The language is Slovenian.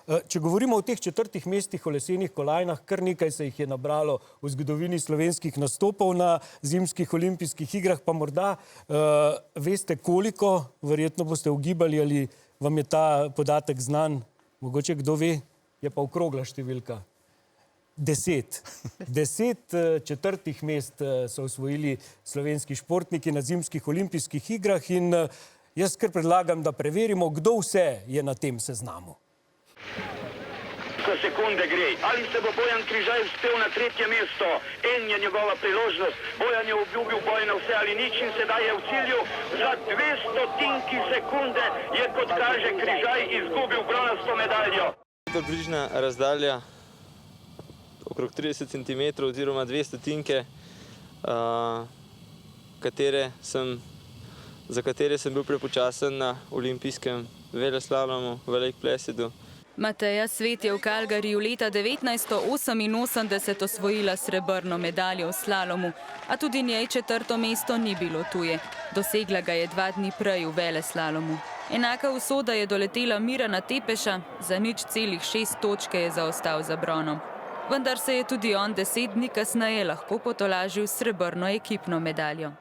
Če govorimo o teh 4 mestih, o lesenih kolajnah, kar nekaj se jih je nabralo v zgodovini slovenskih nastopov na zimskih olimpijskih igrah, pa morda veste koliko, verjetno boste ugibali, ali vam je ta podatek znan, mogoče kdo ve, je pa okrogla številka. 10. 10 4. mest so osvojili slovenski športniki na zimskih olimpijskih igrah in jaz kar predlagam, da preverimo, kdo vse je na tem seznamu. Sekunde gre. Ali se bo Bojan Križaj uspel na 3. mesto? En je njegova priložnost. Bojan je obljubil boj na vse ali nič in sedaj je v cilju. Za 200 sekunde je, kot kaže, Križaj izgubil bronasto medaljo. Približna razdalja okrog 30 cm oziroma 200, za katere sem bil prepočasen na olimpijskem veleslalomu v Lake Placidu. Mateja Svet je v Calgaryju leta 1988 osvojila srebrno medaljo v slalomu, a tudi njej 4. mesto ni bilo tuje. Dosegla ga je 2 dni prej v veleslalomu. Enaka usoda je doletela Mirana Tepeša, za 0,6 točke je zaostal za bronom. Vendar se je tudi on 10 dni kasneje lahko potolažil s srebrno ekipno medaljo.